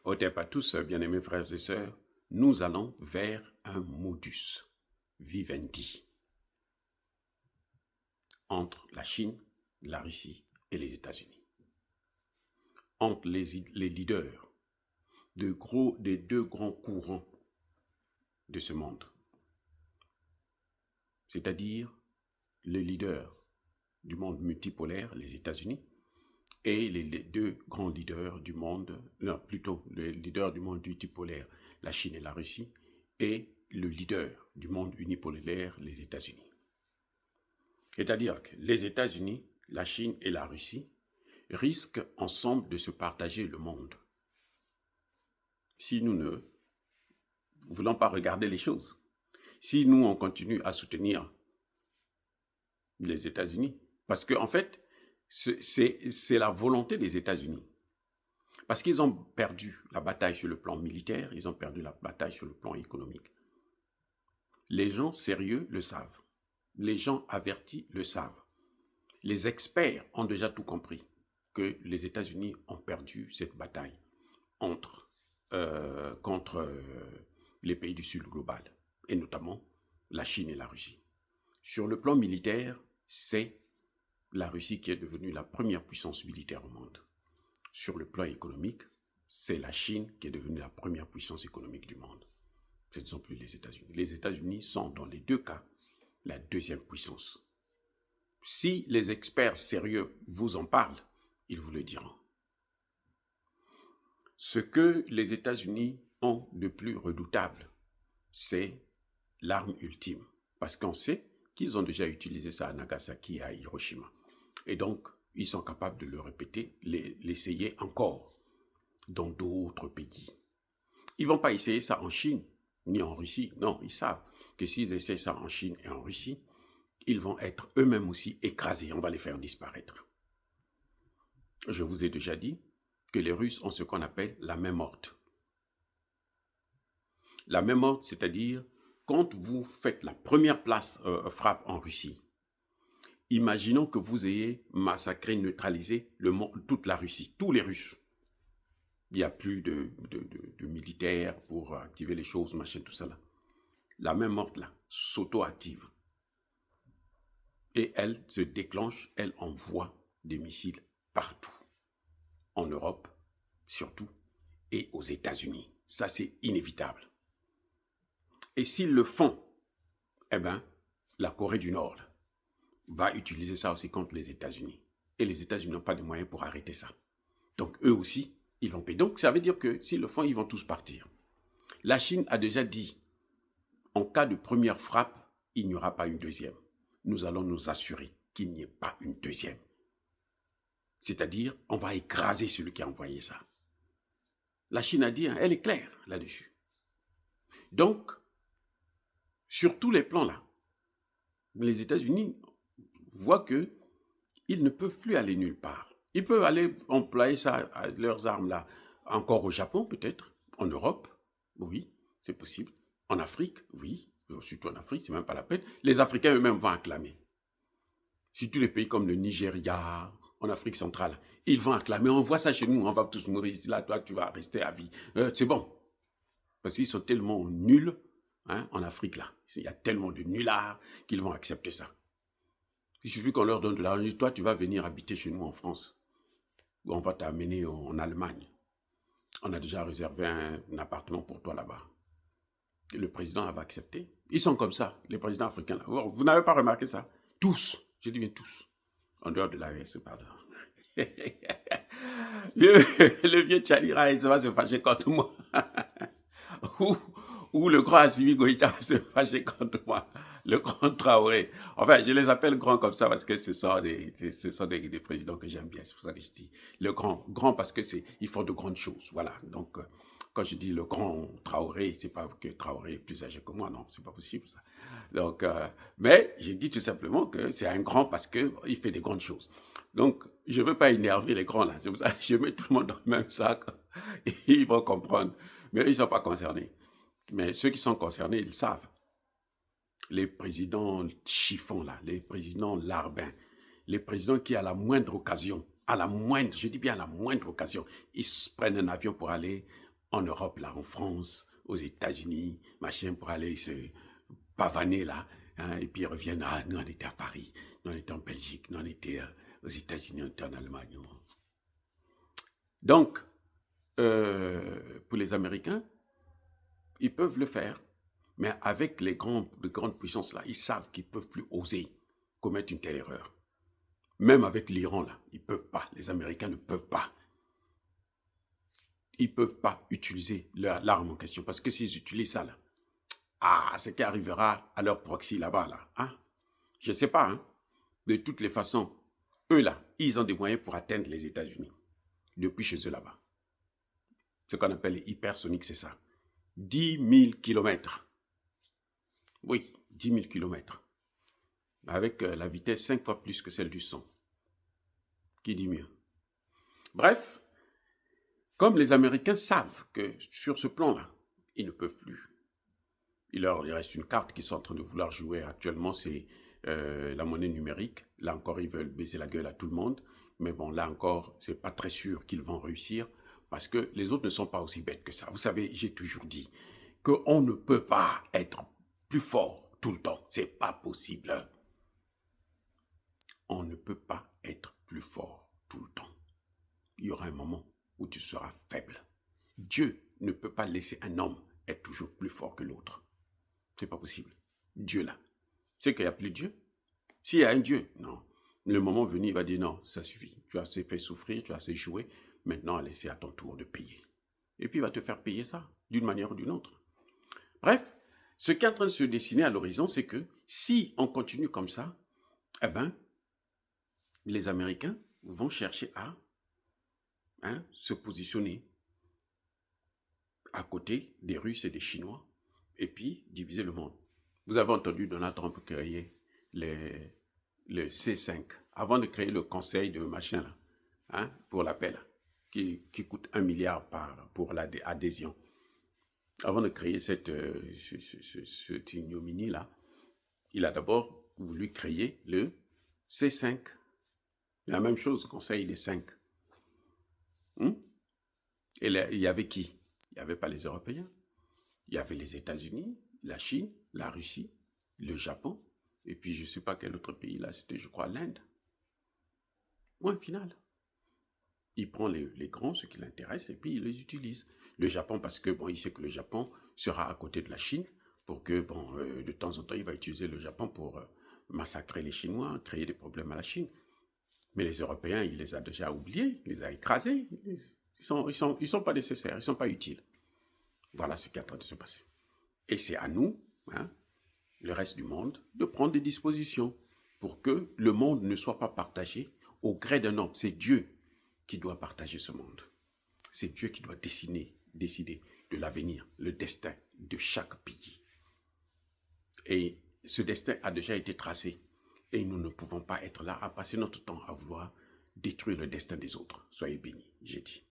Otep à tous, bien-aimés frères et sœurs, nous allons vers un modus vivendi entre la Chine, la Russie et les États-Unis. Entre les leaders des deux grands courants de ce monde. C'est-à-dire le leader du monde multipolaire, les États-Unis, et les deux grands leaders du monde, non, plutôt le leader du monde multipolaire, la Chine et la Russie, et le leader du monde unipolaire, les États-Unis. C'est-à-dire que les États-Unis, la Chine et la Russie risquent ensemble de se partager le monde. Si nous ne voulons pas regarder les choses, si nous on continue à soutenir les États-Unis, parce qu'en fait, c'est la volonté des États-Unis. Parce qu'ils ont perdu la bataille sur le plan militaire, ils ont perdu la bataille sur le plan économique. Les gens sérieux le savent. Les gens avertis le savent. Les experts ont déjà tout compris que les États-Unis ont perdu cette bataille contre les pays du Sud global, et notamment la Chine et la Russie. Sur le plan militaire, c'est la Russie qui est devenue la première puissance militaire au monde. Sur le plan économique, c'est la Chine qui est devenue la première puissance économique du monde. Ce ne sont plus les États-Unis. Les États-Unis sont, dans les deux cas, la deuxième puissance. Si les experts sérieux vous en parlent, ils vous le diront. Ce que les États-Unis ont de plus redoutable, c'est l'arme ultime. Parce qu'on sait qu'ils ont déjà utilisé ça à Nagasaki et à Hiroshima. Et donc, ils sont capables de le répéter, l'essayer encore dans d'autres pays. Ils ne vont pas essayer ça en Chine, ni en Russie. Non, ils savent que s'ils essaient ça en Chine et en Russie, ils vont être eux-mêmes aussi écrasés. On va les faire disparaître. Je vous ai déjà dit que les Russes ont ce qu'on appelle la main morte. La main morte, c'est-à-dire quand vous faites la première frappe en Russie, imaginons que vous ayez massacré, neutralisé toute la Russie, tous les Russes. Il n'y a plus de militaires pour activer les choses, machin, tout ça là. La main morte là, s'auto-active. Et elle se déclenche, elle envoie des missiles partout. En Europe, surtout, et aux États-Unis. Ça, c'est inévitable. Et s'ils le font, eh bien, la Corée du Nord là, va utiliser ça aussi contre les États-Unis. Et les États-Unis n'ont pas de moyens pour arrêter ça. Donc, eux aussi, ils vont payer. Donc, ça veut dire que s'ils le font, ils vont tous partir. La Chine a déjà dit, en cas de première frappe, il n'y aura pas une deuxième. Nous allons nous assurer qu'il n'y ait pas une deuxième. C'est-à-dire, on va écraser celui qui a envoyé ça. La Chine a dit, hein, elle est claire là-dessus. Donc, sur tous les plans là, les États-Unis voient qu'ils ne peuvent plus aller nulle part. Ils peuvent aller employer ça, leurs armes là, encore au Japon peut-être, en Europe, oui, c'est possible. En Afrique, oui, surtout en Afrique, c'est même pas la peine. Les Africains eux-mêmes vont acclamer. Surtout les pays comme le Nigeria, en Afrique centrale, ils vont acclamer. On voit ça chez nous, on va tous mourir. Là, toi, tu vas rester à vie. C'est bon. Parce qu'ils sont tellement nuls, hein, en Afrique là. Il y a tellement de nullards qu'ils vont accepter ça. Il suffit qu'on leur donne de l'argent. Toi, tu vas venir habiter chez nous en France. Ou on va t'amener en Allemagne. On a déjà réservé un appartement pour toi là-bas. Et le président va accepter. Ils sont comme ça, les présidents africains là. Vous n'avez pas remarqué ça? Tous. Je dis bien tous. En dehors de l'AES, pardon. le vieux Tchalira, il va se fâcher contre moi. ou le grand Assimi Goïta va se fâcher contre moi. Le grand Traoré. Enfin, je les appelle grands comme ça parce que ce sont des présidents que j'aime bien. C'est pour ça que je dis le grand parce que ils font de grandes choses. Voilà. Donc, quand je dis le grand Traoré, c'est pas que Traoré est plus âgé que moi. Non, c'est pas possible ça. Donc, mais je dis tout simplement que c'est un grand parce que il fait des grandes choses. Donc, je veux pas énerver les grands là. C'est pour ça que je mets tout le monde dans le même sac. Et ils vont comprendre. Mais ils sont pas concernés. Mais ceux qui sont concernés, ils savent. Les présidents chiffons là, les présidents larbins, les présidents qui à la moindre occasion, je dis bien à la moindre occasion, ils prennent un avion pour aller en Europe, là, en France, aux États-Unis, machin, pour aller se pavaner là, hein, et puis ils reviennent, ah, nous on était à Paris, nous on était en Belgique, nous on était aux États-Unis, on était en Allemagne. Donc, pour les Américains, ils peuvent le faire, mais avec les grandes puissances là, ils savent qu'ils ne peuvent plus oser commettre une telle erreur. Même avec l'Iran là, ils ne peuvent pas, les Américains ne peuvent pas. Ils ne peuvent pas utiliser l'arme en question, parce que s'ils utilisent ça là, ah, ce qui arrivera à leur proxy là-bas là, hein? Je ne sais pas, hein? De toutes les façons, eux là, ils ont des moyens pour atteindre les États-Unis, depuis chez eux là-bas. Ce qu'on appelle les hypersoniques, c'est ça. 10 000 kilomètres. Oui, 10 000 kilomètres. Avec la vitesse 5 fois plus que celle du son. Qui dit mieux? Bref, comme les Américains savent que sur ce plan-là, ils ne peuvent plus. Il reste une carte qu'ils sont en train de vouloir jouer actuellement, c'est la monnaie numérique. Là encore, ils veulent baiser la gueule à tout le monde. Mais bon, là encore, c'est pas très sûr qu'ils vont réussir parce que les autres ne sont pas aussi bêtes que ça. Vous savez, j'ai toujours dit qu'on ne peut pas être plus fort tout le temps. C'est pas possible. On ne peut pas être plus fort tout le temps. Il y aura un moment où tu seras faible. Dieu ne peut pas laisser un homme être toujours plus fort que l'autre. C'est pas possible. Dieu là. C'est qu'il n'y a plus de Dieu. S'il y a un Dieu, non. Le moment venu, il va dire non, ça suffit. Tu as assez fait souffrir, tu as assez joué. Maintenant, c'est à ton tour de payer. Et puis, il va te faire payer ça, d'une manière ou d'une autre. Bref, ce qui est en train de se dessiner à l'horizon, c'est que si on continue comme ça, eh ben, les Américains vont chercher à se positionner à côté des Russes et des Chinois et puis diviser le monde. Vous avez entendu Donald Trump créer le C5 avant de créer le conseil de machin là, pour l'appel, qui coûte 1 milliard pour l'adhésion. Avant de créer cette ignominie là, il a d'abord voulu créer le C5. La même chose, conseil des 5. Et là, il y avait qui? Il n'y avait pas les Européens. Il y avait les États-Unis, la Chine, la Russie, le Japon, et puis je ne sais pas quel autre pays là, c'était je crois l'Inde. Point final. Il prend les grands, ceux qui l'intéressent, et puis il les utilise. Le Japon, parce que bon, il sait que le Japon sera à côté de la Chine, pour que bon, de temps en temps, il va utiliser le Japon pour massacrer les Chinois, créer des problèmes à la Chine. Mais les Européens, il les a déjà oubliés, il les a écrasés. Ils sont pas nécessaires, ils ne sont pas utiles. Voilà ce qui est en train de se passer. Et c'est à nous, le reste du monde, de prendre des dispositions pour que le monde ne soit pas partagé au gré d'un homme. C'est Dieu qui doit partager ce monde. C'est Dieu qui doit décider de l'avenir, le destin de chaque pays. Et ce destin a déjà été tracé. Et nous ne pouvons pas être là à passer notre temps à vouloir détruire le destin des autres. Soyez bénis, j'ai dit.